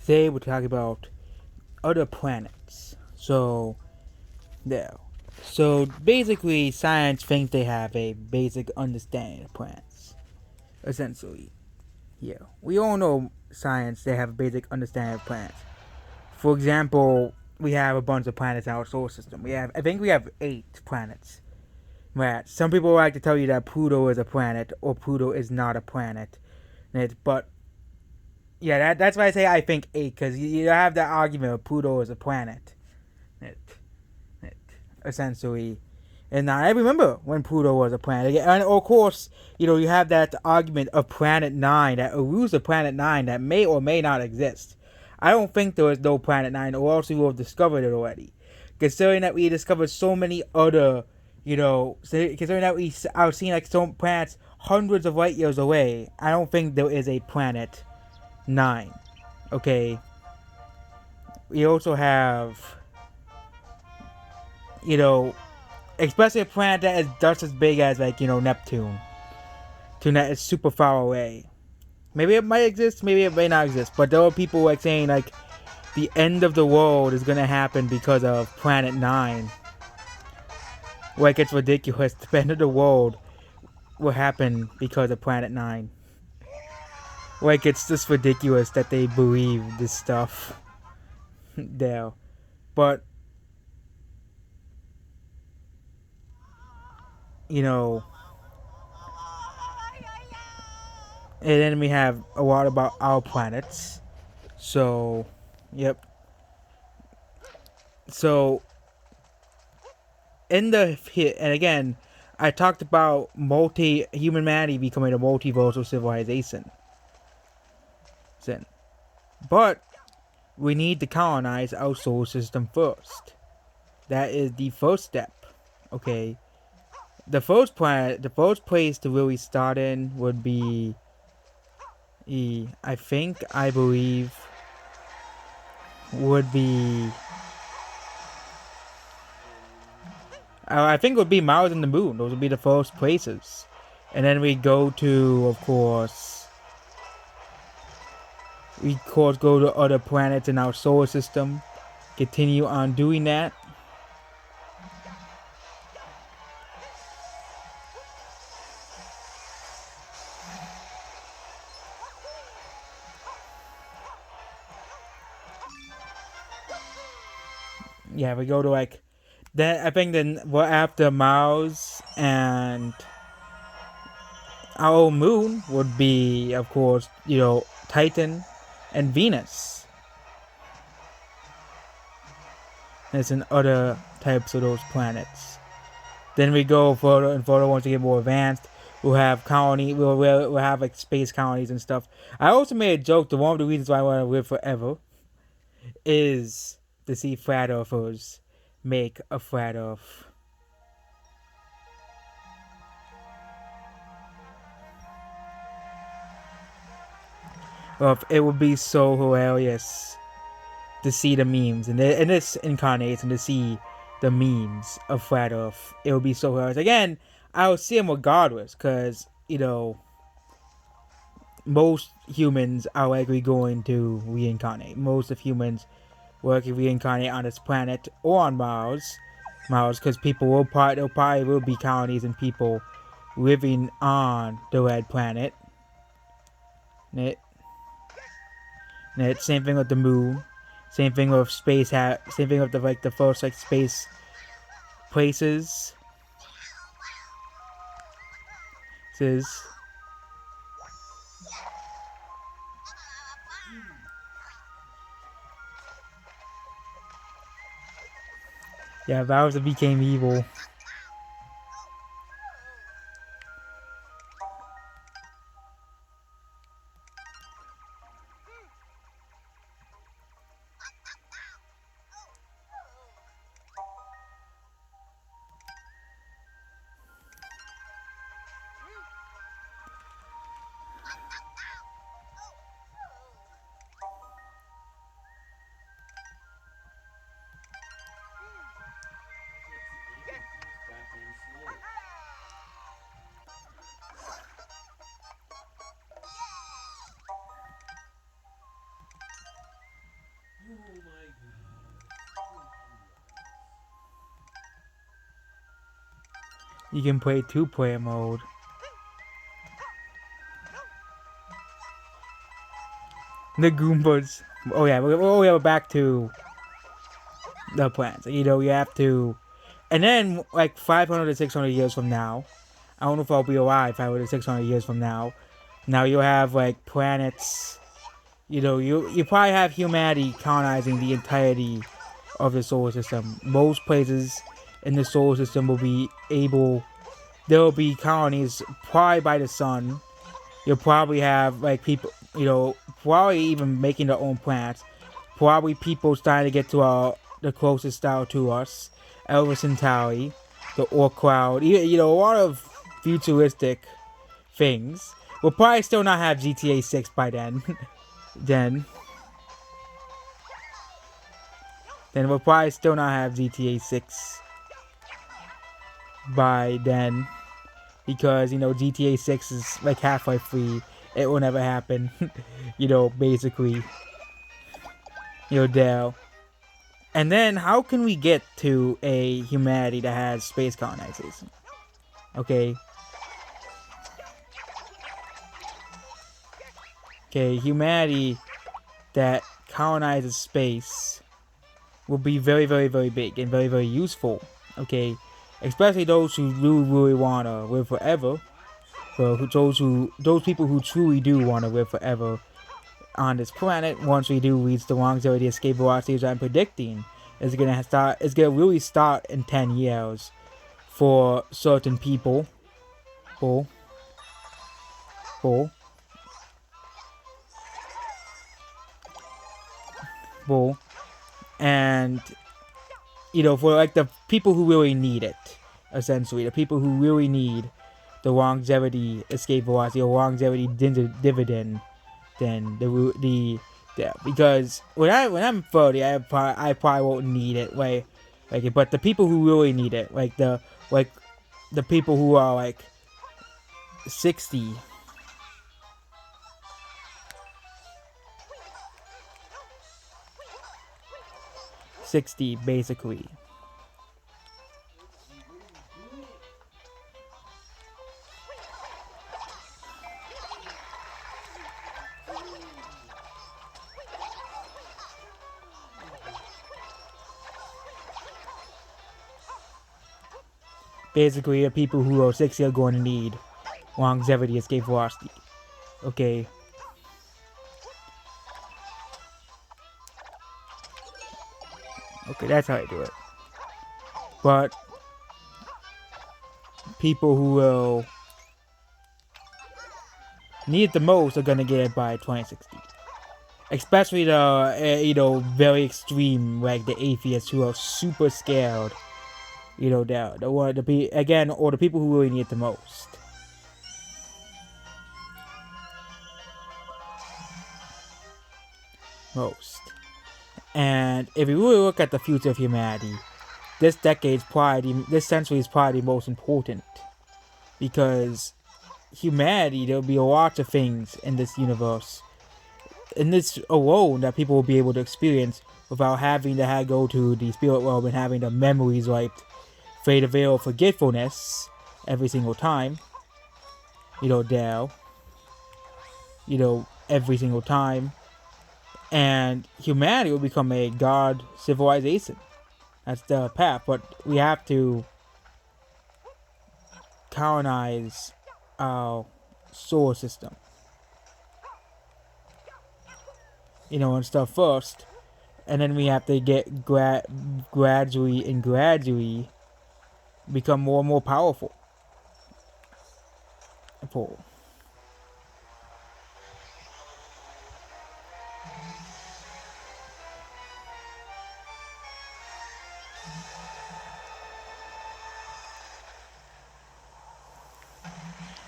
today we're talking about other planets. So, there. So, basically, science thinks they have a basic understanding of planets. Essentially. Yeah. We all know science, they have a basic understanding of planets. For example, we have a bunch of planets in our solar system. I think we have 8 planets. Right. Some people like to tell you that Pluto is a planet or Pluto is not a planet. But yeah, that's why I say I think 8, because you have that argument of Pluto is a planet. It, essentially. And I remember when Pluto was a planet. And of course, you have that argument of Planet 9, that elusive Planet 9 that may or may not exist. I don't think there is no Planet 9, or else we will have discovered it already. Considering that we discovered so many other, considering that we are seeing like some planets hundreds of light years away, I don't think there is a Planet 9. Okay. We also have, especially a planet that is just as big as Neptune. That is super far away. Maybe it might exist, maybe it may not exist. But there are people like saying like the end of the world is gonna happen because of Planet 9. Like it's ridiculous. The end of the world will happen because of Planet 9. Like it's just ridiculous that they believe this stuff. There. But you know and then we have a lot about our planets. So yep. So and again, I talked about humanity becoming a multiversal civilization. But we need to colonize our solar system first. That is the first step. Okay. The first place to really start in would be I believe would be I think it would be Mars and the Moon. Those would be the first places. And then we go to, of course, go to other planets in our solar system. Continue on doing that. Yeah, we go to then I think then after Mars and our moon would be, of course, Titan and Venus. There's in other types of those planets. Then we go further and further once we get more advanced. We'll have we'll have like space colonies and stuff. I also made a joke that one of the reasons why I want to live forever is to see flat earthers make a flat earth. Well, it would be so hilarious to see the memes in this incarnation, to see the memes of flat earth. It would be so hilarious. Again, I would see them regardless, because most humans are likely going to reincarnate. Most of humans will likely reincarnate on this planet or on Mars, because there probably will be colonies and people living on the red planet. Same thing with the moon. Same thing with space. Same thing with the first space places. Yeah, Bowser became evil. You can play 2-player mode. The Goombas. Oh yeah, we're back to the plants. You know, you have to, and then like 500 to 600 years from now, I don't know if I'll be alive 500 to 600 years from now. Now you'll have like planets. You know, you probably have humanity colonizing the entirety of the solar system. Most places in the solar system will be able. There will be colonies probably by the sun. You'll probably have like people. You know, probably even making their own planets. Probably people starting to get to the closest star to us, Elvis Centauri, the Oort Cloud. You know, a lot of futuristic things. We'll probably still not have GTA 6 by then. then we'll probably still not have GTA 6 by then. Because, you know, GTA 6 is like Half-Life 3. It will never happen. You know, basically. You know, Dell. And then, how can we get to a humanity that has space colonization? Okay. Okay, humanity that colonizes space will be very, very, very big and very, very useful. Okay, especially those who really wanna live forever. For those people who truly do wanna live forever on this planet. Once we do reach the longevity escape velocities I'm predicting, is gonna start. It's gonna really start in 10 years for certain people. And you know, for like the people who really need it, essentially the people who really need the longevity escape velocity or longevity dividend, then the yeah, because when I'm 30, I probably won't need it, but the people who really need it, like the people who are like 60. 60 basically. Basically, the people who are 60 are going to need longevity escape velocity. Okay. Okay, that's how I do it. But people who will need it the most are gonna get it by 2060. Especially the you know, very extreme, like the atheists who are super scared. You know, or the people who really need it the most. And if you really look at the future of humanity, this century is probably the most important, because humanity, there'll be a lot of things in this universe, in this alone, that people will be able to experience without having to go to the spirit world and having the memories wiped, fade a veil of forgetfulness every single time. You know, Dale. You know, every single time. And humanity will become a god civilization. That's the path, but we have to colonize our solar system. You know, and stuff first. And then we have to get gradually become more and more powerful.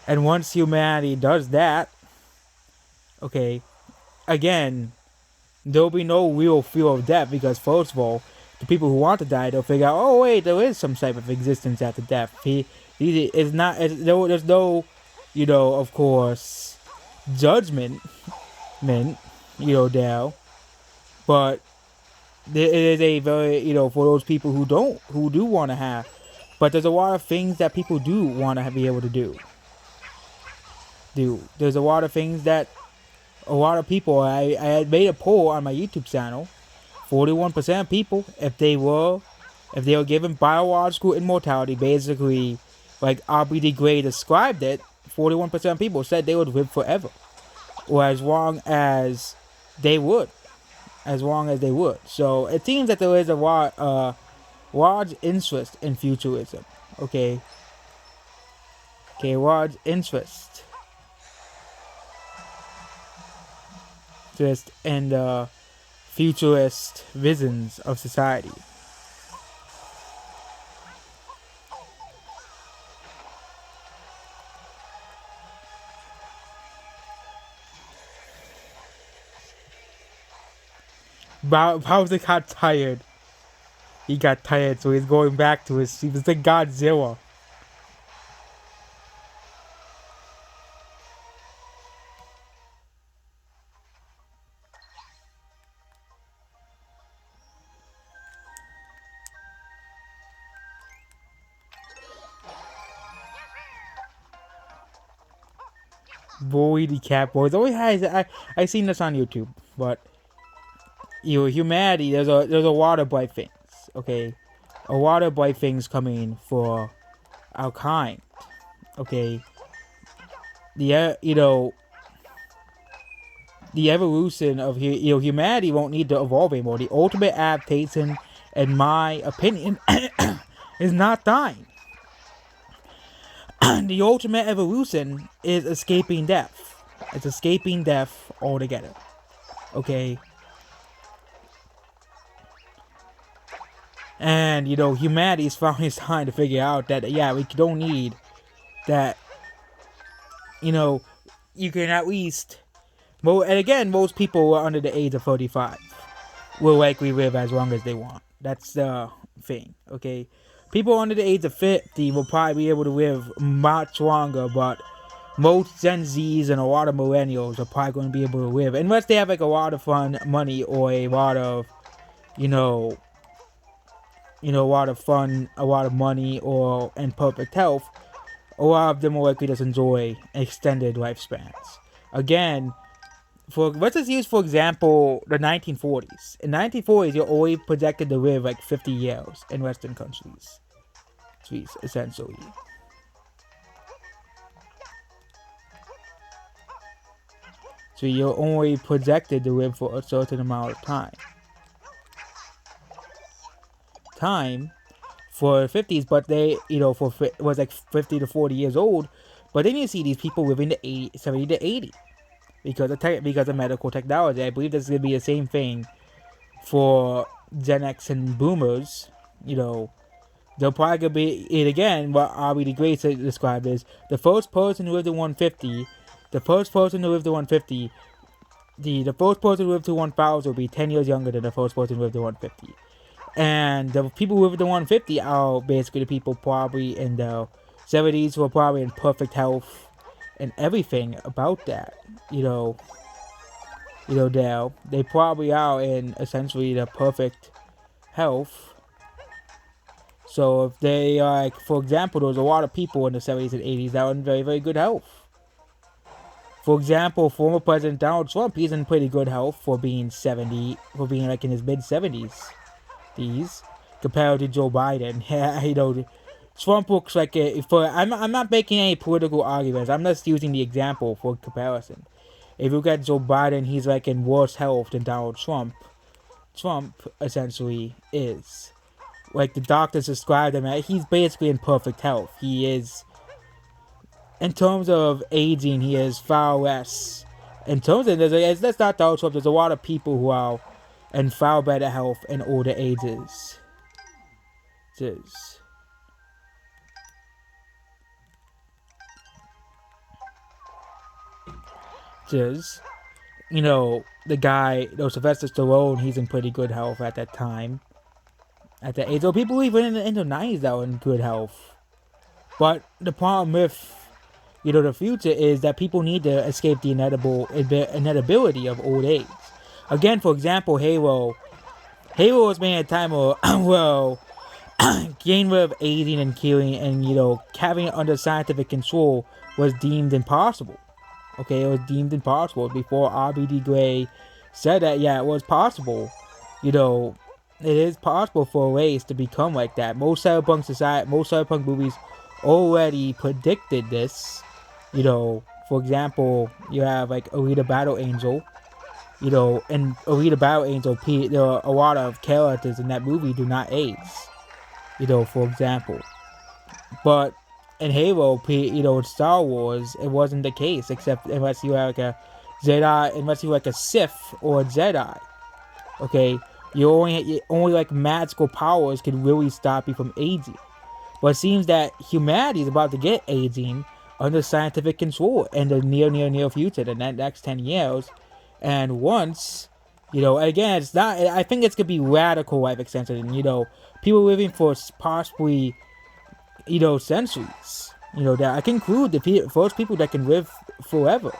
And once humanity does that, okay, again, there'll be no real fear of death, because first of all, the people who want to die, they'll figure out, oh wait, there is some type of existence after death. There's no, you know, of course, judgment, you know, Dale, but it is a very, you know, for those people who do want to have But there's a lot of things that people do want to be able to do. There's a lot of things that a lot of people. I had made a poll on my YouTube channel. 41% of people, if they were given biological immortality, basically, like R.B.D. Gray described it, 41% of people said they would live forever, or as long as they would. So it seems that there is a large interest in futurism. Okay, large interest just in the futurist visions of society. Bowser got tired. He got tired, so he's going back to he was like Godzilla. Boy, the cat boys always has. I seen this on YouTube, but humanity. There's a lot of bright things. Okay, a lot of bright things coming for our kind. Okay, the evolution of humanity won't need to evolve anymore. The ultimate adaptation, in my opinion, is not dying. The ultimate evolution is escaping death. It's escaping death altogether. Okay. And humanity is finally trying to figure out that we don't need that. You can at least. Well, and again, most people who are under the age of 35 will likely live as long as they want. That's the thing. Okay. People under the age of 50 will probably be able to live much longer, but most Gen Zs and a lot of millennials are probably going to be able to live, unless they have like a lot of money or a lot of, a lot of fun, a lot of money, and perfect health. A lot of them will likely just enjoy extended lifespans. Again, let's just use, for example, the 1940s. In the 1940s, you're only projected to live like 50 years in Western countries. Essentially. So you're only projected to live for a certain amount of time for 50s, but they, was like 50 to 40 years old. But then you see these people living to 70 to 80 because of medical technology. I believe this is going to be the same thing for Gen X and Boomers. They'll probably gonna be it again. What R.B.D. Gray described as the first person who lived to 150. The first person who lived to 150. The first person who lived to 1000 will be 10 years younger than the first person who lived to 150. And the people who lived to 150 are basically the people probably in the 70s who are probably in perfect health and everything about that. They probably are in essentially the perfect health. So if they are, like, for example, there was a lot of people in the 70s and 80s that were in very, very good health. For example, former President Donald Trump, he's in pretty good health for being like in his mid-70s. Compared to Joe Biden. Yeah, Trump looks like I'm not making any political arguments. I'm just using the example for comparison. If you look at Joe Biden, he's like in worse health than Donald Trump. Trump essentially is. Like the doctors described him as, he's basically in perfect health. He is, in terms of aging, he is far less. In terms of, that's not Donald Trump, there's a lot of people who are in far better health in older ages. The guy, Sylvester Stallone, he's in pretty good health at that time. At that age. So people even in the 90s that were in good health. But the problem with, the future is that people need to escape the inevitability of old age. Again, for example, Halo was made at a time where, getting rid of aging and killing and, having it under scientific control was deemed impossible. Okay, it was deemed impossible before RBD Gray said that, yeah, it was possible. It is possible for a race to become like that. Most cyberpunk movies already predicted this. For example, you have like Alita Battle Angel. In Alita Battle Angel, there are a lot of characters in that movie do not age. For example. But in Halo, in Star Wars, it wasn't the case, except unless you have like a Jedi, unless you like a Sith or a Jedi. Okay, only like magical powers can really stop you from aging. But it seems that humanity is about to get aging under scientific control in the near future, the next 10 years. And once, again, it's not, I think it's going to be radical life extension. People living for possibly, centuries. That I can include the first people that can live forever.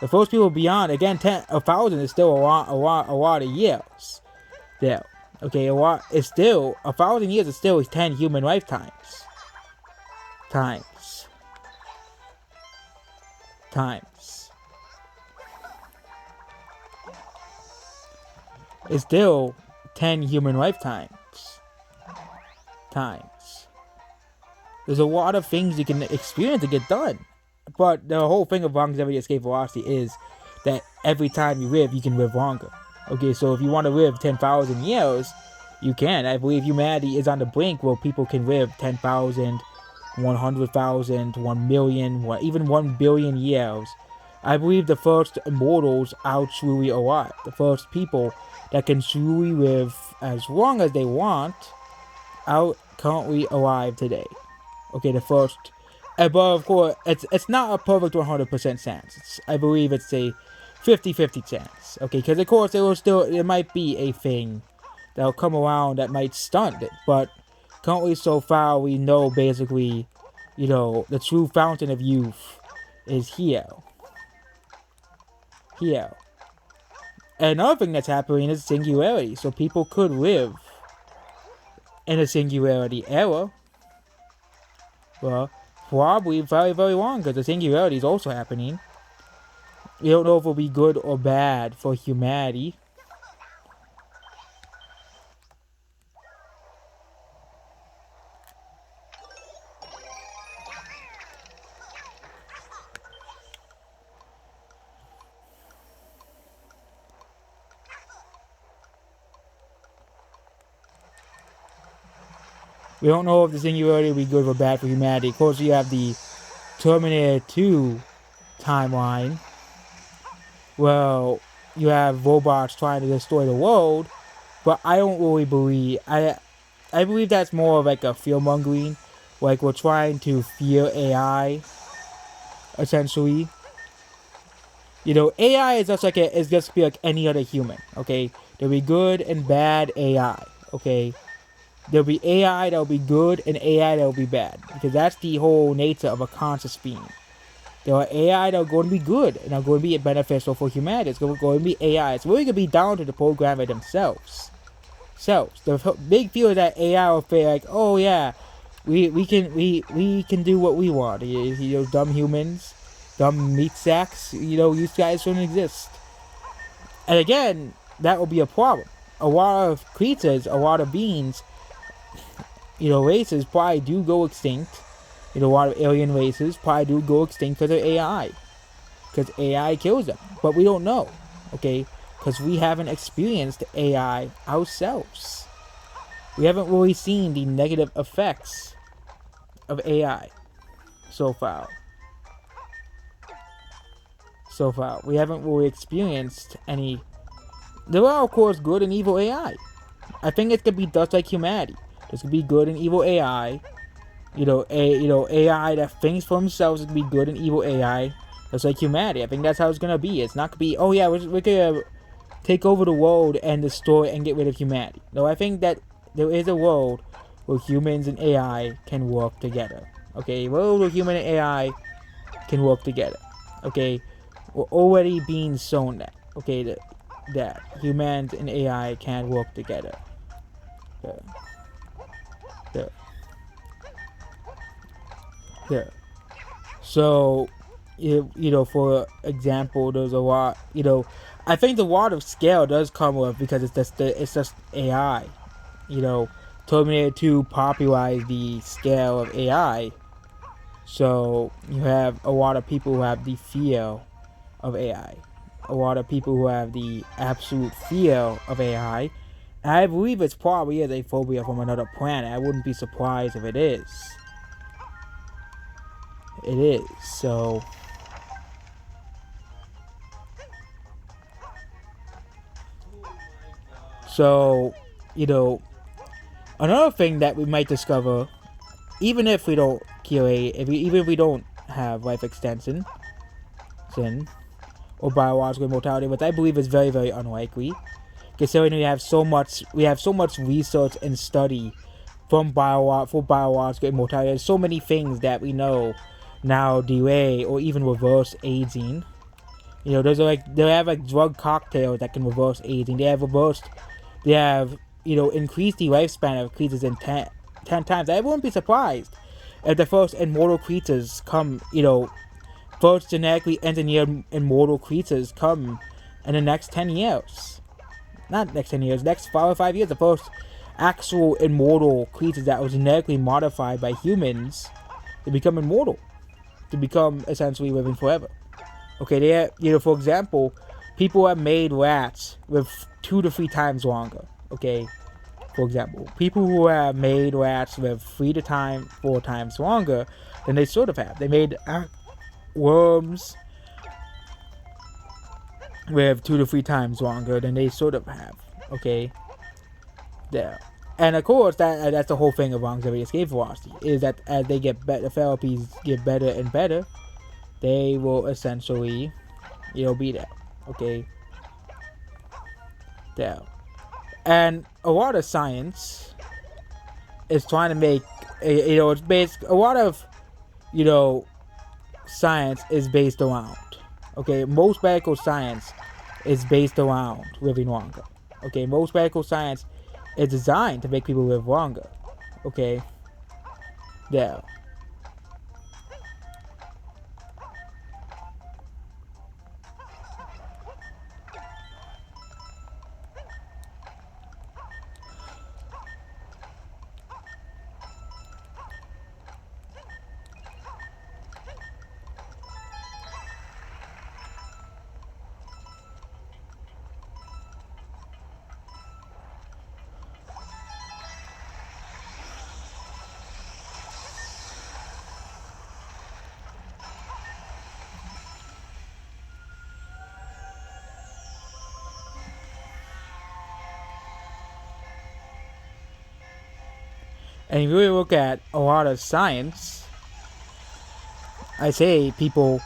The first people beyond, again, 1,000 is still a lot of years. There. Okay, it's still, 1,000 years is still 10 human lifetimes. Times. It's still 10 human lifetimes. There's a lot of things you can experience to get done. But the whole thing of longevity escape velocity is that every time you live, you can live longer. Okay, so if you want to live 10,000 years, you can. I believe humanity is on the brink where people can live 10,000, 100,000, 1 million, even 1 billion years. I believe the first immortals are truly alive. The first people that can truly live as long as they want are currently alive today. Okay, the first. But of course, it's not a perfect 100% chance. I believe it's a 50-50 chance. Okay, because of course there might be a thing that'll come around that might stunt it. But currently, so far, we know basically, the true fountain of youth is here. Another thing that's happening is singularity. So people could live in a singularity era. Well, probably very, very long, because the singularity is also happening. We don't know if it'll be good or bad for humanity. We don't know if the singularity will be good or bad for humanity. Of course, you have the Terminator 2 timeline. Well, you have robots trying to destroy the world, but I don't really believe... I believe that's more of like a fear-mongering. Like, we're trying to fear AI, essentially. AI is just be like any other human, okay? There'll be good and bad AI, okay? There'll be AI that'll be good and AI that'll be bad. Because that's the whole nature of a conscious being. There are AI that are going to be good and are going to be beneficial for humanity. It's going to be AI. It's really going to be down to the programmer themselves. The big fear is that AI will feel like, oh yeah, we can do what we want. Dumb humans, dumb meat sacks, you guys shouldn't exist. And again, that will be a problem. A lot of creatures, a lot of beings, races probably do go extinct. A lot of alien races probably do go extinct because of AI. Because AI kills them. But we don't know. Okay? Because we haven't experienced AI ourselves. We haven't really seen the negative effects of AI so far. We haven't really experienced any... There are, of course, good and evil AI. I think it's going to be just like humanity. There's going to be good and evil AI. AI that thinks for themselves is going to be good and evil AI. Just like humanity. I think that's how it's going to be. It's not going to be, oh yeah, we're going to take over the world and destroy and get rid of humanity. No, I think that there is a world where humans and AI can work together. Okay, a world where human and AI can work together. Okay, we're already being shown that. Okay, that humans and AI can work together. Okay. Yeah. Yeah. So, for example, there's a lot. I think the lot of scale does come with because it's just AI. You know, Terminator 2 popularized the scale of AI. So you have a lot of people who have the fear of AI, a lot of people who have the absolute fear of AI. And I believe it's probably is a phobia from another planet. I wouldn't be surprised if it is. It is. So, you know, another thing that we might discover, even if we don't kill even if we don't have life extension, or biological immortality, which I believe is very, very unlikely, considering we have so much research and study for biological immortality. There's so many things that we know now delay or even reverse aging. They have like drug cocktails that can reverse aging. They have increased the lifespan of creatures in 10 times. I wouldn't be surprised if the first immortal creatures come, first genetically engineered immortal creatures come in the next 10 years. Not next 10 years, next 4 or 5 years. The first actual immortal creatures that was genetically modified by humans to become immortal, to become essentially living forever. Okay, for example, people have made rats with 2 to 3 times longer. Okay, for example, people who have made rats with 3 to 4 times longer than they sort of have. They made worms with 2 to 3 times longer than they sort of have. Okay, there. And of course, that's the whole thing of longevity escape velocity, is that as they get better, therapies get better and better, they will essentially, be there. Okay, there. And a lot of science is trying to make, it's based, a lot of, science is based around. Okay, most medical science is based around living longer. Okay, most medical science is designed to make people live longer. Okay, there. And if you really look at a lot of science, I say people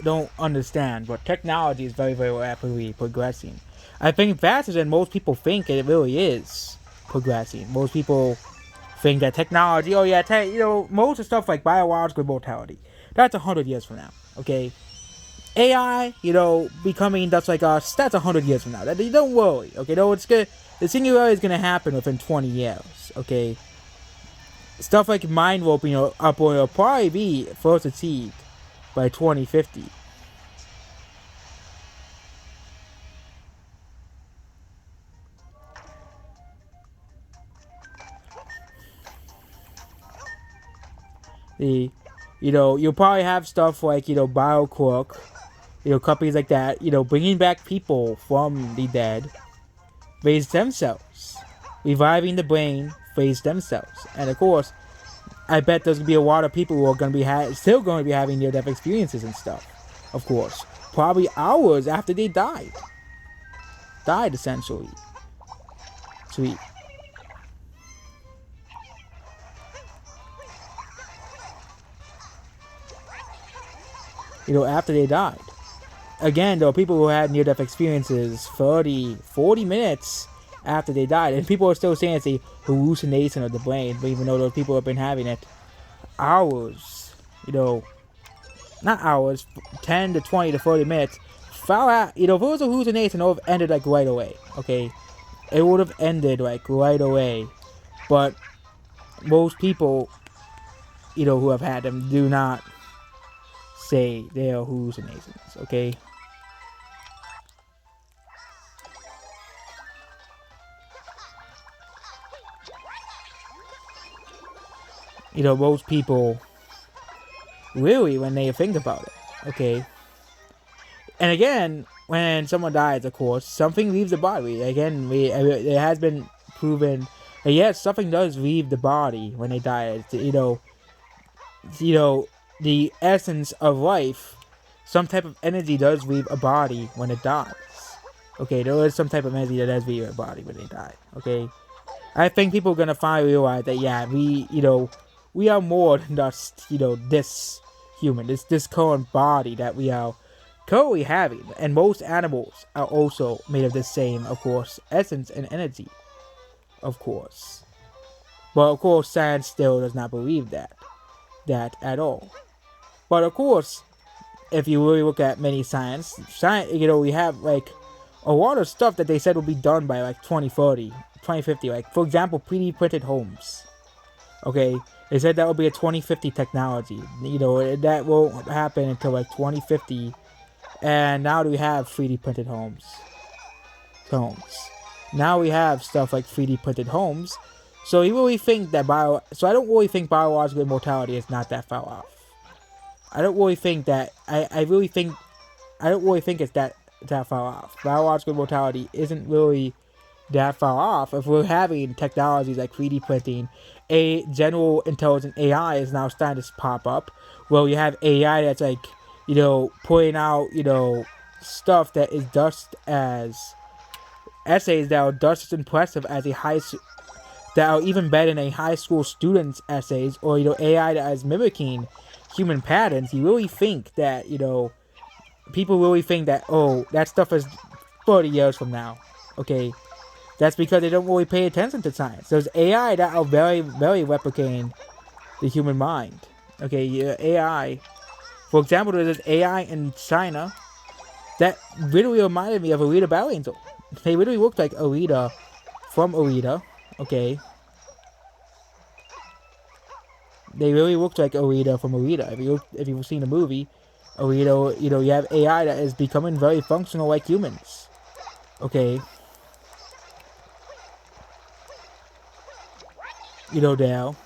don't understand, but technology is very, very rapidly progressing. I think faster than most people think it really is progressing. Most people think that technology, most of the stuff like biological mortality, that's 100 years from now. Okay, AI, becoming just like us, that's 100 years from now. Don't worry. Okay, no, it's good. The singularity is gonna happen within 20 years. Okay. Stuff like mind warp, upward will probably be first achieved by 2050. You'll probably have stuff like, BioQuark, companies like that, bringing back people from the dead, raise stem cells, reviving the brain, raise stem cells. And of course, I bet there's going to be a lot of people who are going to be still going to be having near-death experiences and stuff. Of course. Probably hours after they died. Died, essentially. Sweet. After they died. Again, there are people who had near-death experiences 30, 40 minutes after they died. And people are still saying it's a hallucination of the brain, but even though those people have been having it hours, not hours, 10 to 20 to 30 minutes, far out, if it was a hallucination, it would have ended right away, okay? It would have ended right away. But most people, who have had them do not say they are hallucinations, okay? Most people really, when they think about it, okay? And again, when someone dies, of course, something leaves the body. Again, it has been proven that yes, something does leave the body when they die. It's, the essence of life, some type of energy does leave a body when it dies. Okay, there is some type of energy that does leave a body when they die. Okay, I think people are gonna finally realize that yeah, we are more than just this human, this current body that we are currently having, and most animals are also made of the same, of course, essence and energy, of course. But of course, science still does not believe that at all. But of course, if you really look at many science, we have like a lot of stuff that they said will be done by like 2030, 2050. Like for example, 3D printed homes. Okay, they said that will be a 2050 technology. That won't happen until like 2050. And now we have 3D printed homes. Now we have stuff like 3D printed homes. So you really think that So I don't really think biological immortality is not that far off. I don't really think that. I really think. I don't really think it's that far off. Biological immortality isn't really that far off. If we're having technologies like 3D printing, a general intelligent AI is now starting to pop up. Well, you have AI that's like, putting out, stuff that is just as essays that are just as impressive as that are even better than a high school student's essays, or AI that is mimicking human patterns. You really think that people really think that that stuff is 30 years from now, okay? That's because they don't really pay attention to science. There's AI that are very, very replicating the human mind. Okay, AI. For example, there's this AI in China that literally reminded me of Alita Battle Angel. They literally looked like Alita from Alita. Okay. They really looked like Alita from Alita. If you've seen the movie, Alita, you have AI that is becoming very functional like humans. Okay. Dale.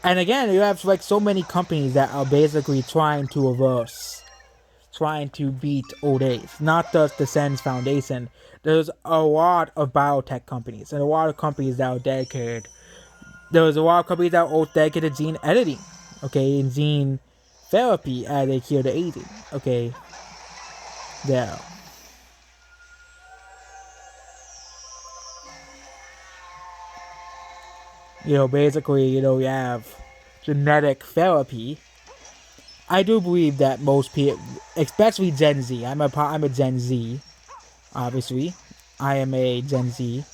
And again, you have like so many companies that are basically trying to beat old age. Not just the SENS Foundation. There's a lot of biotech companies and a lot of companies that are dedicated. There's a lot of companies that are dedicated to gene editing, okay, and gene therapy as a cure to aging, okay. There. Basically, you have genetic therapy. I do believe that most people, especially Gen Z, I'm a Gen Z, obviously. I am a Gen Z.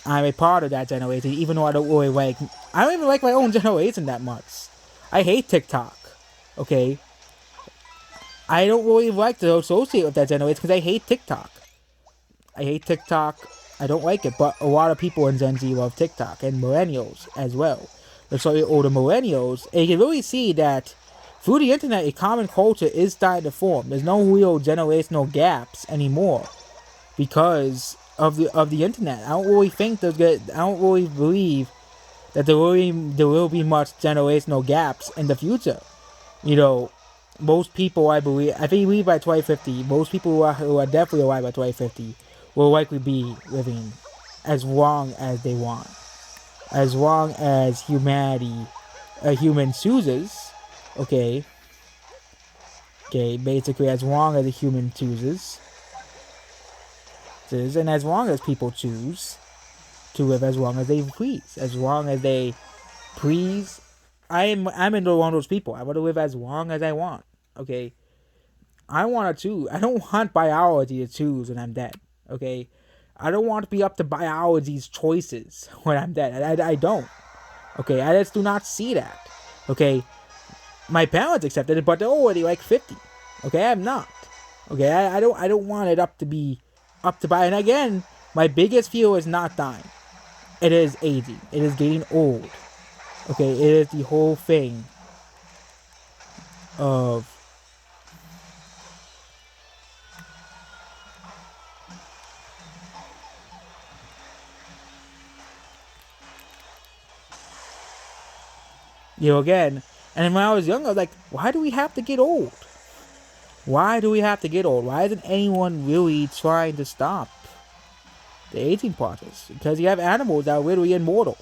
I'm a part of that generation, even though I don't even like my own generation that much. I hate TikTok, okay? I don't really like to associate with that generation because I hate TikTok. I don't like it, but a lot of people in Gen Z love TikTok, and millennials as well. So the older millennials, and you can really see that through the internet, a common culture is starting to form. There's no real generational gaps anymore because of the internet. I don't really believe that there will be much generational gaps in the future. Most people, I believe by 2050, most people who are definitely alive by 2050 will likely be living as long as they want. As long as a human chooses, okay, basically as long as a human chooses, and as long as people choose to live as long as they please, I'm into one of those people. I want to live as long as I want. Okay, I want to choose. I don't want biology to choose when I'm dead. Okay, I don't want to be up to biology's choices when I'm dead. I don't. Okay, I just do not see that. Okay, my parents accepted it, but they're already like 50. Okay, I'm not. Okay, I don't want it up to be up to by. And again, my biggest fear is not dying. it is aging. It is getting old. Okay, it is the whole thing of again. And when I was young, I was like, why do we have to get old? Why do we have to get old? Why isn't anyone really trying to stop the aging process? Because you have animals that are literally immortal.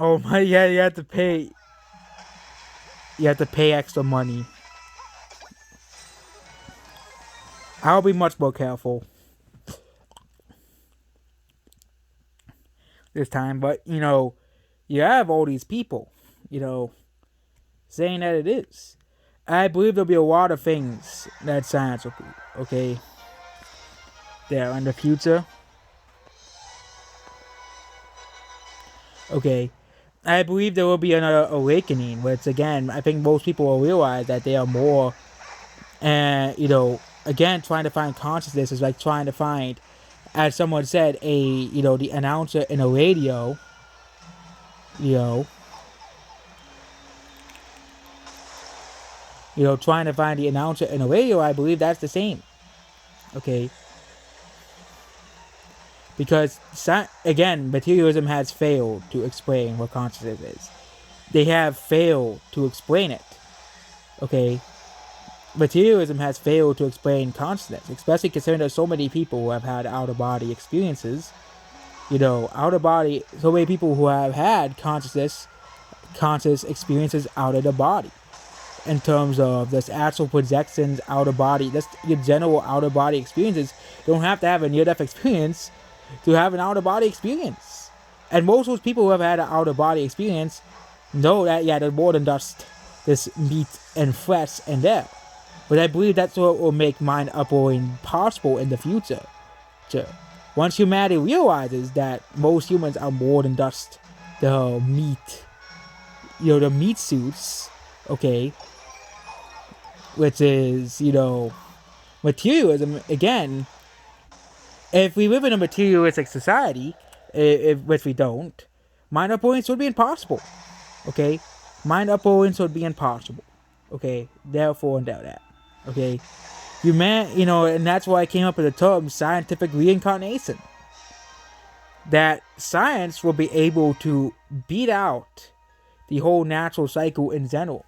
Oh my, yeah, you have to pay. You have to pay extra money. I'll be much more careful this time. But, you have all these people, saying that it is. I believe there'll be a lot of things that science will prove, okay? There in the future. Okay. I believe there will be another awakening, which again, I think most people will realize that they are more, and again, trying to find consciousness is like trying to find, as someone said, the announcer in a radio, trying to find the announcer in a radio. I believe that's the same. Okay. Because, again, materialism has failed to explain what consciousness is. They have failed to explain it. Okay? Materialism has failed to explain consciousness, especially considering there's so many people who have had out-of-body experiences. Out-of-body, so many people who have had conscious experiences out of the body. In terms of this actual projections out of body, just your general out of body experiences. You don't have to have a near death experience to have an out of body experience. And most of those people who have had an out of body experience know that, yeah, there's more than just this meat and flesh and there. But I believe that's what will make mind uploading possible in the future. Once humanity realizes that most humans are more than just the meat, the meat suits, okay, which is, materialism, again, if we live in a materialistic society, which we don't, mind uploading would be impossible, okay? Mind uploading would be impossible, okay? Therefore, and that, okay? And that's why I came up with the term scientific reincarnation. That science will be able to beat out the whole natural cycle in general.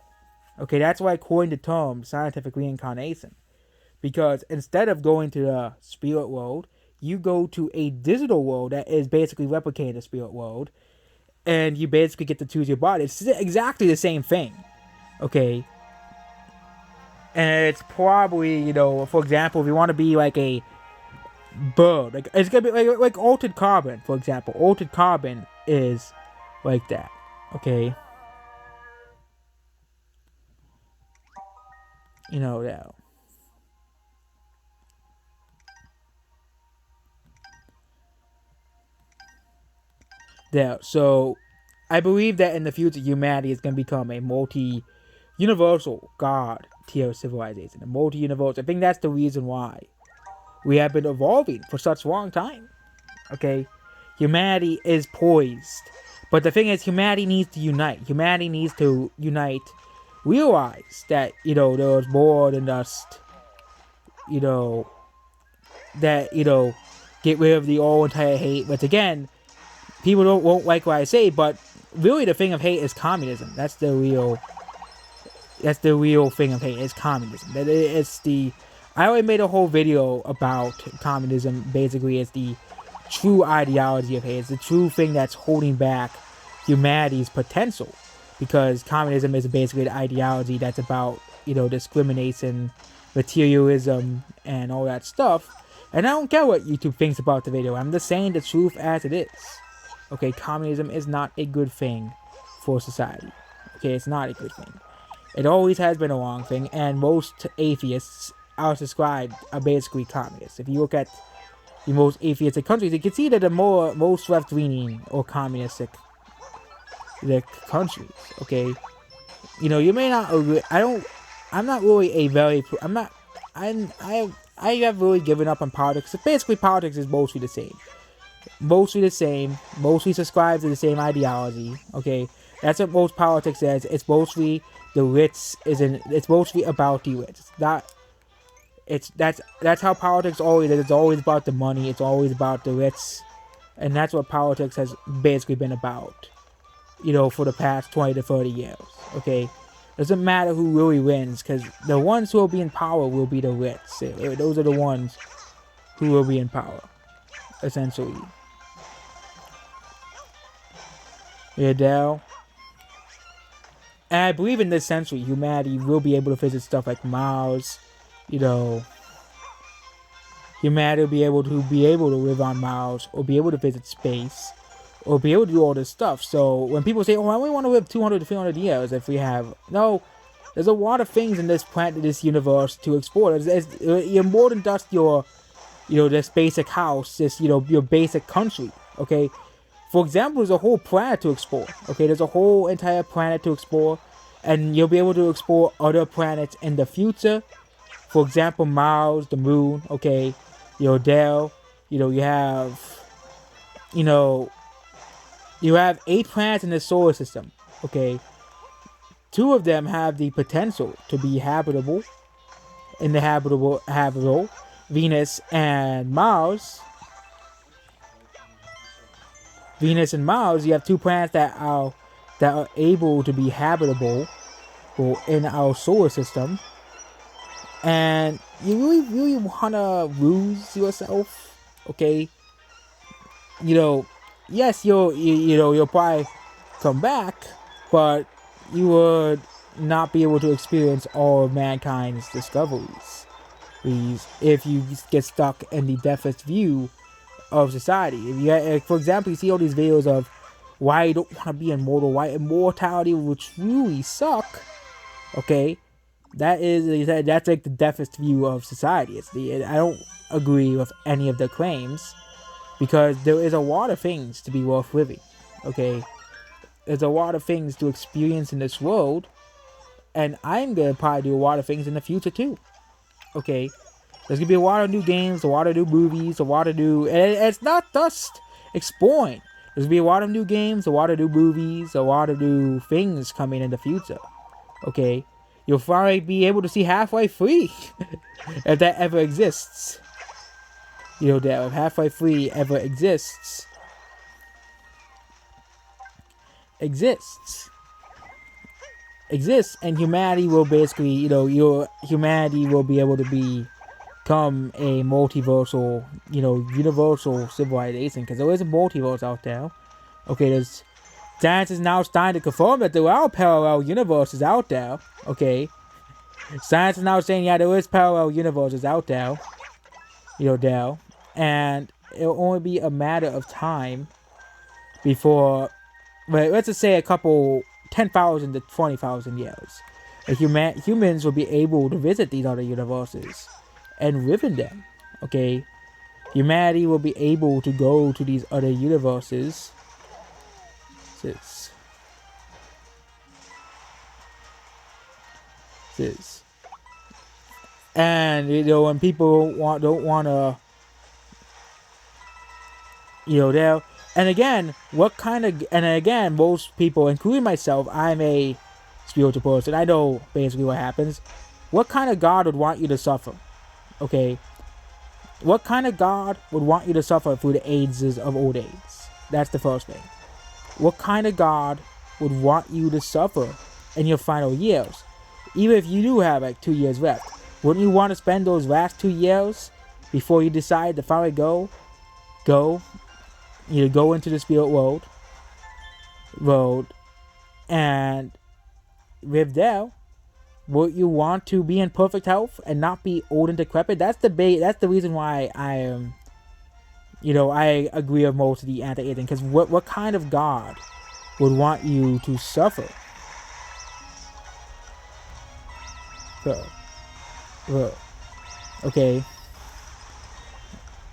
Okay, that's why I coined the term scientific reincarnation. Because instead of going to the spirit world, you go to a digital world that is basically replicating the spirit world. And you basically get to choose your body. It's exactly the same thing. Okay. And it's probably, for example, if you want to be like a bird, like it's gonna be like altered carbon, for example. Altered carbon is like that. Okay. That. There. So, I believe that in the future, humanity is going to become a multi-universal God tier civilization. A multi-universal. I think that's the reason why we have been evolving for such a long time. Okay? Humanity is poised. But the thing is, humanity needs to unite. Humanity needs to unite. Realize that, there's more than just, that, get rid of the all entire hate. But again, people won't like what I say, but really the thing of hate is communism. That's the real thing of hate, is communism. I already made a whole video about communism. Basically, it's the true ideology of hate. It's the true thing that's holding back humanity's potential. Because communism is basically the ideology that's about, discrimination, materialism, and all that stuff. And I don't care what YouTube thinks about the video. I'm just saying the truth as it is. Okay, communism is not a good thing for society. Okay, it's not a good thing. It always has been a wrong thing, and most atheists are subscribed are basically communist. If you look at the most atheistic countries, you can see that the most left-leaning or communistic the countries. Okay, you may not agree. I'm not really a very. I'm not. I have really given up on politics. Basically, politics is mostly the same. Mostly the same. Mostly subscribe to the same ideology. Okay, that's what most politics is. It's mostly the rich. It's mostly about the rich. It's not. That's how politics always is. It's always about the money. It's always about the rich, and that's what politics has basically been about. For the past 20 to 30 years. Okay, doesn't matter who really wins, because the ones who will be in power will be the rich. Those are the ones who will be in power, essentially. Yeah, Dell. And I believe in this century, humanity will be able to visit stuff like Mars. Humanity will be able to live on Mars, or be able to visit space, or be able to do all this stuff. So when people say, "Oh, I only want to live 200 to 300 years," if we have there's a lot of things in this planet, this universe to explore. You're more than just this basic house, this your basic country. Okay, for example, there's a whole planet to explore. Okay, there's a whole entire planet to explore, and you'll be able to explore other planets in the future. For example, Mars, the Moon. Okay, Dell. You have You have 8 planets in the solar system, okay? 2 of them have the potential to be habitable, Venus and Mars. Venus and Mars, you have 2 planets that are able to be habitable in our solar system. And you really wanna lose yourself, okay? Yes, you'll probably come back, but you would not be able to experience all of mankind's discoveries if you get stuck in the deafest view of society. For example, you see all these videos of why you don't want to be immortal, why immortality will truly suck. Okay, that's like the deafest view of society. I don't agree with any of the claims. Because there is a lot of things to be worth living, okay? There's a lot of things to experience in this world, and I'm gonna probably do a lot of things in the future too, okay? There's gonna be a lot of new games, a lot of new movies, a lot of new... And it's not just exploring. There's gonna be a lot of new games, a lot of new movies, a lot of new things coming in the future, okay? You'll finally be able to see Half-Life 3, if that ever exists. That if Half-Life 3 ever exists, and humanity will basically, humanity will be able to become a multiversal, universal civilization, because there is a multiverse out there. Okay, science is now starting to confirm that there are parallel universes out there. Okay, science is now saying, yeah, there is parallel universes out there. Dell. And it'll only be a matter of time before, let's just say 10,000 to 20,000 years. Humans will be able to visit these other universes and live in them, okay? Humanity will be able to go to these other universes. And, when people don't want to, and again, most people, including myself, I'm a spiritual person. I know basically what happens. What kind of God would want you to suffer? Okay. What kind of God would want you to suffer through the ages of old age? That's the first thing. What kind of God would want you to suffer in your final years? Even if you do have like 2 years left. Wouldn't you want to spend those last 2 years before you decide to finally go into the spirit world and live there? Would you want to be in perfect health and not be old and decrepit? That's the reason why I am, I agree with most of the anti-aging. Because what kind of God would want you to suffer? Okay,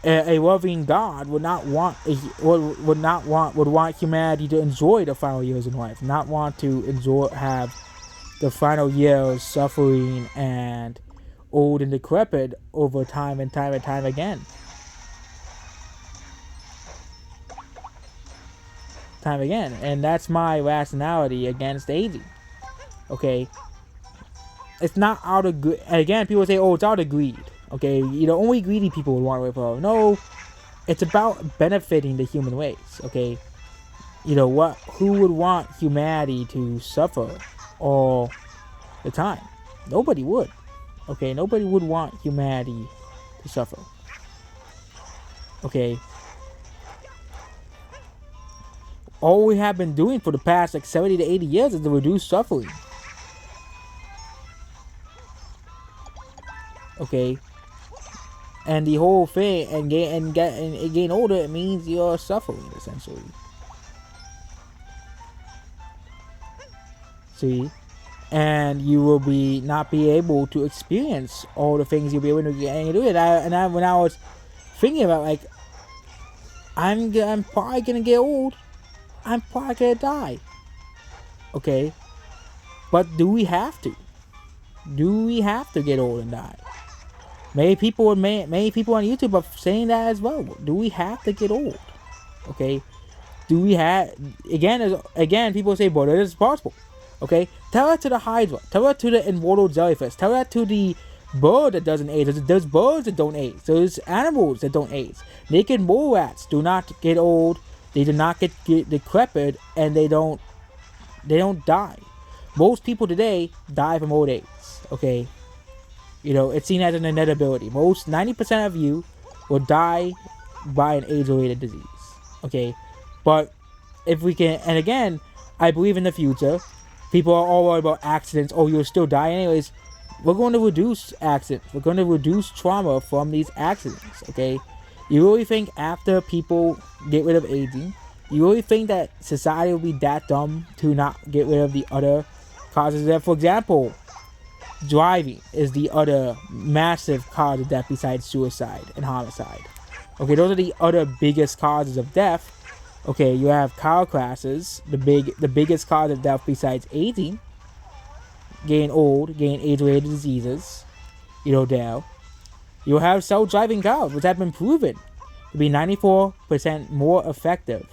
a loving God would not want would want humanity to enjoy the final years in life, not want to have the final years suffering and old and decrepit over time and time and time again. Time again. And that's my rationality against aging. Okay? It's not out of greed. And again, people say, oh, it's out of greed. Okay? You know, only greedy people would want to live forever. No, it's about benefiting the human race. Okay? You know, who would want humanity to suffer all the time? Nobody would. Okay? Nobody would want humanity to suffer. Okay? All we have been doing for the past like 70 to 80 years is to reduce suffering. Okay, and the whole thing and gain older, it means you're suffering essentially. See, and you will not be able to experience all the things you'll be able to get and do it. When I was thinking about like, I'm probably gonna get old. I'm probably gonna die. Okay, but do we have to? Do we have to get old and die? Many people on YouTube are saying that as well. Do we have to get old? Okay, do we have again? People say, "But it is possible." Okay, tell that to the Hydra. Tell that to the immortal jellyfish. Tell that to the bird that doesn't age. There's birds that don't age. There's animals that don't age. Naked mole rats do not get old. They do not get decrepit, and they don't die. Most people today die from old age. Okay, you know, it's seen as an inevitability. 90% of you will die by an age-related disease. Okay, but if we can, and again, I believe in the future. People are all worried about accidents. Oh, you'll still die anyways. We're going to reduce accidents. We're going to reduce trauma from these accidents. Okay, you really think after people get rid of aging, you really think that society will be that dumb to not get rid of the other causes of death? For example, driving is the other massive cause of death besides suicide and homicide. Okay, those are the other biggest causes of death. Okay, you have car crashes, the biggest cause of death besides aging, getting old, getting age-related diseases. You know, there. You'll have self-driving cars, which have been proven to be 94% more effective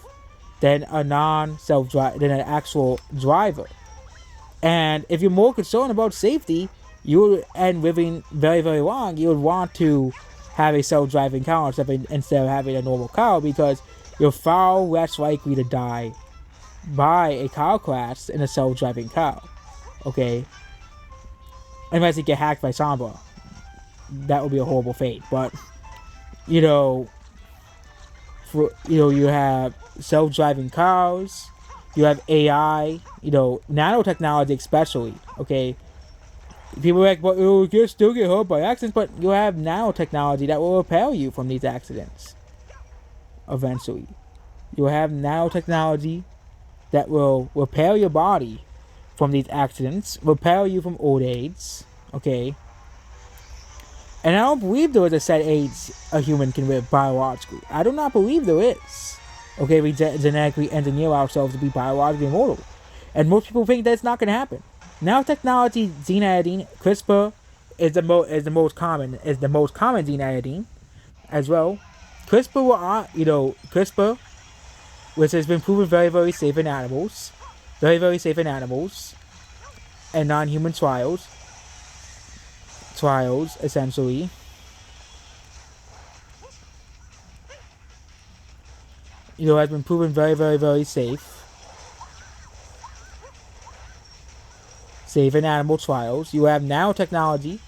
than than an actual driver. And if you're more concerned about safety, and living very, very long, you would want to have a self-driving car instead of having a normal car, because you're far less likely to die by a car crash in a self-driving car. Okay? Unless you get hacked by Samba. That would be a horrible fate. But, you know, you have self-driving cars, you have AI, you know, nanotechnology especially. Okay? People are like, but you can still get hurt by accidents, but you have nanotechnology that will repel you from these accidents. Eventually. You'll have nanotechnology that will repair your body from these accidents, repair you from old age. Okay? And I don't believe there is a set age a human can live biologically. I do not believe there is. Okay, we genetically engineer ourselves to be biologically immortal. And most people think that's not going to happen. Nanotechnology, gene editing, CRISPR is the most common gene editing as well. CRISPR, which has been proven very, very safe in animals, and non-human trials essentially. You know, has been proven very, very, very safe in animal trials. You have nanotechnology,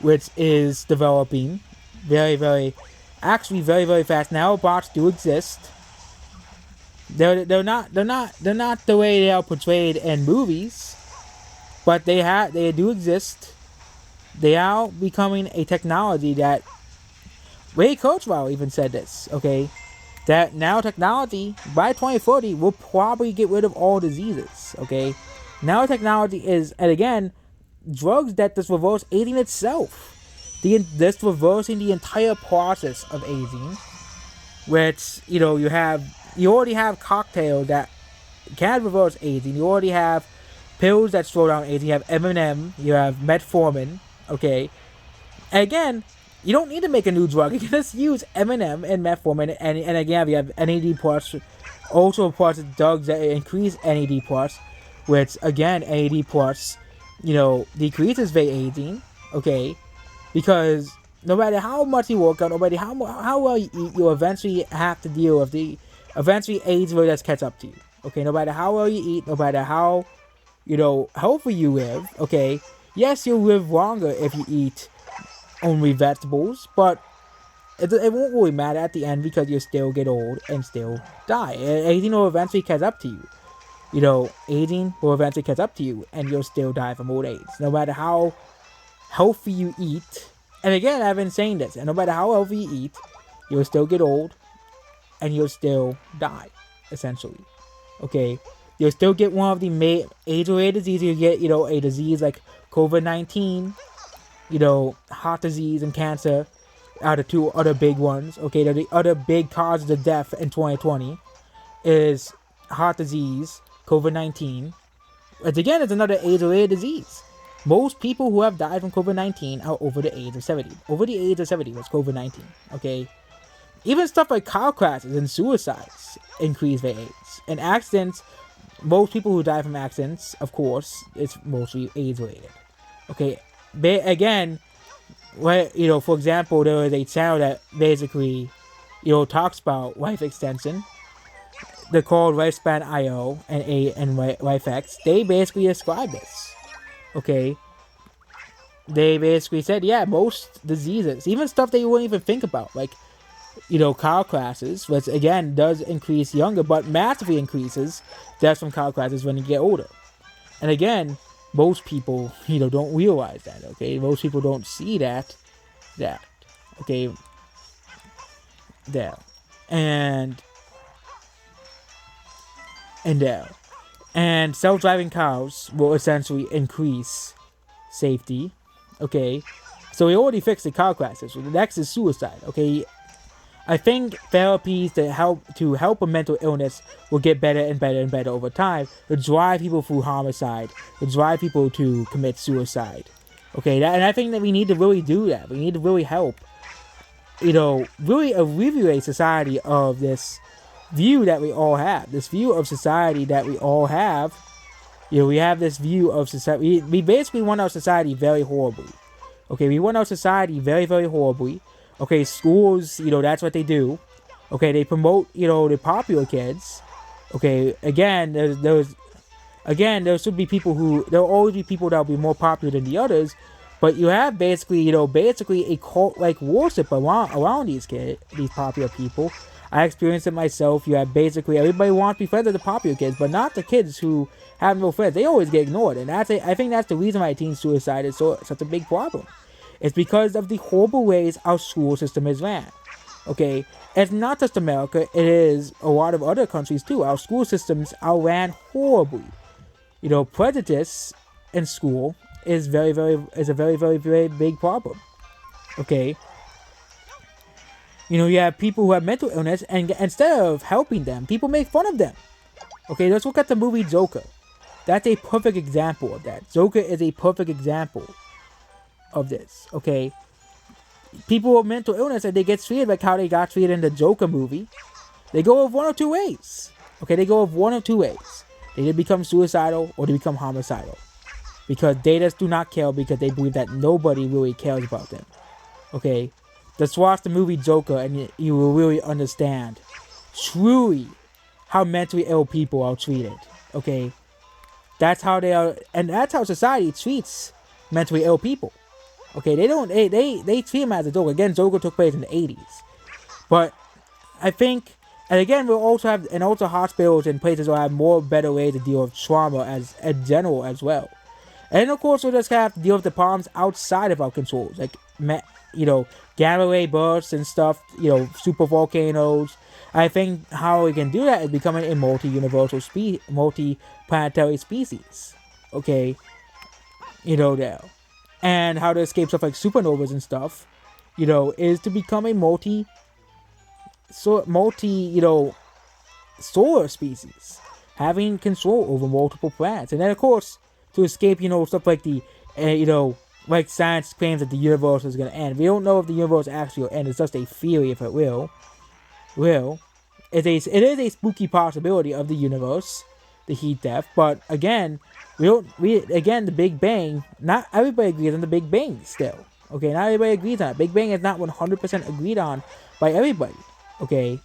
which is developing very, very fast. Nanobots do exist. They're not the way they are portrayed in movies, but they do exist. They are becoming a technology that Ray Kurzweil even said this. Okay, that nanotechnology by 2040 will probably get rid of all diseases. Okay, nanotechnology is, and again, drugs that just reverse aging itself. This reversing the entire process of aging, which you already have cocktails that can reverse aging. You already have pills that slow down aging. You have M&M. You have metformin. Okay, and again, you don't need to make a new drug. You can just use M&M and metformin, and again, you have NAD plus, also plus drugs that increase NAD plus, which again, NAD plus, decreases the aging. Okay, because no matter how much you work out, no matter how well you eat, you eventually have to deal with eventually age will just catch up to you. Okay, no matter how well you eat, no matter how healthy you live. Okay, yes, you'll live longer if you eat only vegetables, but it won't really matter at the end because you'll still get old and still die. Aging will eventually catch up to you. Aging will eventually catch up to you, and you'll still die from old age, no matter how healthy you eat. And again, I've been saying this, and no matter how healthy you eat, you'll still get old and you'll still die, essentially. Okay, you'll still get one of the age-related diseases. You get, a disease like COVID-19, heart disease and cancer are the two other big ones. Okay, the other big causes of death in 2020 is heart disease, COVID-19. Which again is another age-related disease. Most people who have died from COVID-19 are over the age of 70. Over the age of 70 was COVID-19. Okay, even stuff like car crashes and suicides increase their age. And accidents, most people who die from accidents, of course, it's mostly age-related. Okay, again, for example, there is a channel that basically, talks about life extension. They're called Lifespan.io and LifeX. They basically describe this. Okay, they basically said, yeah, most diseases, even stuff that you wouldn't even think about, like, car crashes, which again does increase younger, but massively increases deaths from car crashes when you get older. And again, most people, don't realize that. Okay, most people don't see that. Okay, there, and there. And self-driving cars will essentially increase safety. Okay, so we already fixed the car crashes. So the next is suicide. Okay, I think therapies to help a mental illness will get better and better and better over time to drive people through homicide, to drive people to commit suicide. Okay, and I think that we need to really do that. We need to really help, really alleviate society of this view that we all have. This view of society that we all have. We have this view of society. We basically want our society very horribly. Okay, we want our society very, very horribly. Okay, schools, that's what they do. Okay, they promote, the popular kids. Okay, again, there should be people there will always be people that will be more popular than the others. But you have basically a cult-like worship around these popular people. I experienced it myself. You have basically everybody wants to be friends with the popular kids, but not the kids who have no friends. They always get ignored, and I think that's the reason why teen suicide is such a big problem. It's because of the horrible ways our school system is ran. Okay, it's not just America; it is a lot of other countries too. Our school systems are ran horribly. Prejudice in school is a very, very, very big problem. Okay. You have people who have mental illness, and instead of helping them, people make fun of them. Okay, let's look at the movie Joker. That's a perfect example of that. Joker is a perfect example of this. Okay, people with mental illness, and they get treated like how they got treated in the Joker movie. They go of one or two ways. Okay, they go of one or two ways. They either become suicidal or they become homicidal. Because they just do not care, because they believe that nobody really cares about them. Okay, just watch the movie Joker and you will really understand truly how mentally ill people are treated. Okay, that's how they are, and that's how society treats mentally ill people. Okay, they treat them as a joke. Again, Joker took place in the 80s. But I think, and again, we'll also have, and also hospitals and places will have better ways to deal with trauma as in general as well. And of course, we'll just have to deal with the problems outside of our controls, like, gamma ray bursts and stuff, super volcanoes. I think how we can do that is becoming a multi-planetary species. Okay, there. and how to escape stuff like supernovas and stuff, is to become a solar species, having control over multiple planets. And then, of course, to escape, stuff like like science claims that the universe is going to end. We don't know if the universe actually will end. It's just a theory if it will. It is a spooky possibility of the universe, the heat death. But again, the Big Bang, not everybody agrees on the Big Bang still. Okay, not everybody agrees on it. Big Bang is not 100% agreed on by everybody. Okay,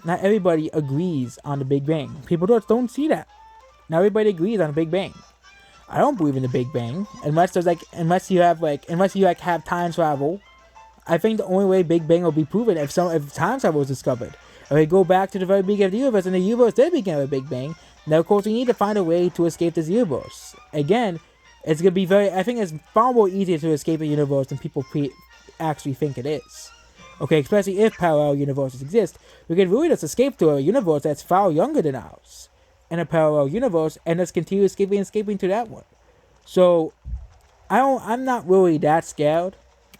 not everybody agrees on the Big Bang. People just don't see that. Not everybody agrees on the Big Bang. I don't believe in the Big Bang unless you have time travel. I think the only way Big Bang will be proven if time travel is discovered. If we go back to the very beginning of the universe, and the universe did begin with a Big Bang, now of course we need to find a way to escape this universe. Again, it's gonna be I think it's far more easier to escape a universe than people actually think it is. Okay, especially if parallel universes exist, we can really just escape to a universe that's far younger than ours, in a parallel universe, and just continue escaping to that one. So, I'm not really that scared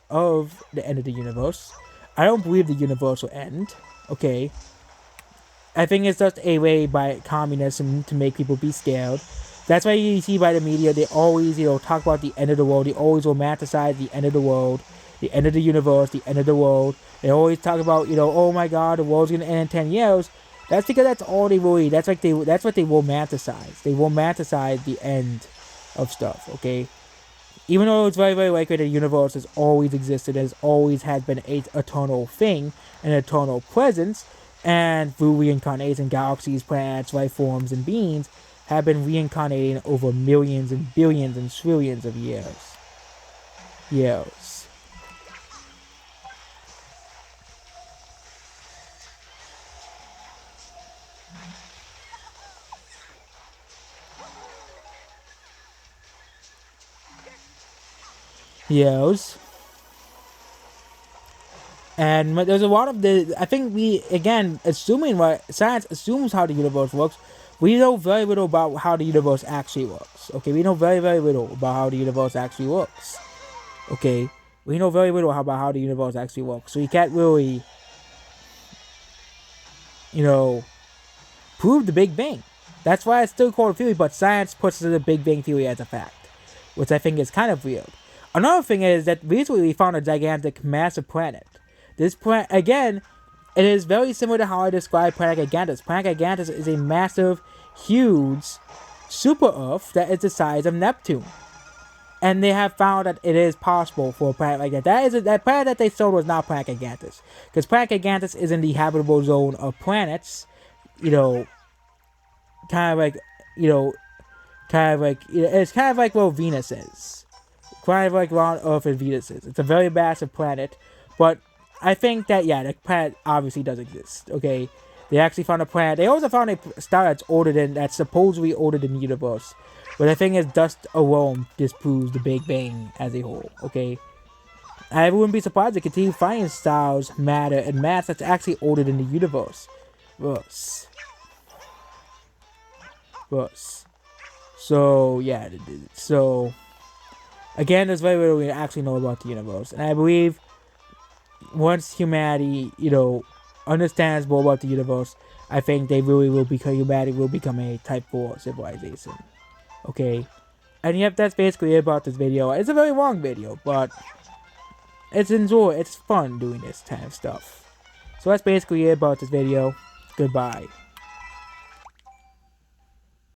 of the end of the universe. I don't believe the universe will end. Okay, I think it's just a way by communism to make people be scared. That's why you see by the media, they always, talk about the end of the world. They always romanticize the end of the world, the end of the universe, the end of the world. They always talk about, oh my God, the world's gonna end in 10 years. That's because that's all they really. That's what they romanticize. They romanticize the end of stuff. Okay, even though it's very, very likely that the universe has always existed, has always had been an eternal thing, an eternal presence, and through reincarnation, galaxies, planets, life forms, and beings have been reincarnating over millions and billions and trillions of years. Years. Years. And there's a lot of I think assuming what science assumes how the universe works, we know very little about how the universe actually works. Okay, we know very, very little about how the universe actually works. Okay, we know very little about how the universe actually works. So you can't really, prove the Big Bang. That's why it's still called a theory, but science puts the Big Bang theory as a fact, which I think is kind of weird. Another thing is that recently we found a gigantic, massive planet. This planet, again, it is very similar to how I described Planet Gigantis. Planet Gigantis is a massive, huge super Earth that is the size of Neptune. And they have found that it is possible for a planet like that. That planet that they showed was not Planet Gigantis. Because Planet Gigantis is in the habitable zone of planets, it's kind of like where Venus is. Kind of like around Earth and Venus is. It's a very massive planet, but I think that, the planet obviously does exist, okay? They actually found a planet. They also found a star that's supposedly older than the universe. But the thing is, dust alone disproves the Big Bang as a whole, okay? I wouldn't be surprised to continue finding stars, matter, and mass that's actually older than the universe. So, again, there's very little we actually know about the universe. And I believe once humanity, understands more about the universe, I think humanity will become a type 4 civilization. Okay? And yep, that's basically it about this video. It's a very long video, but it's fun doing this kind of stuff. So that's basically it about this video. Goodbye.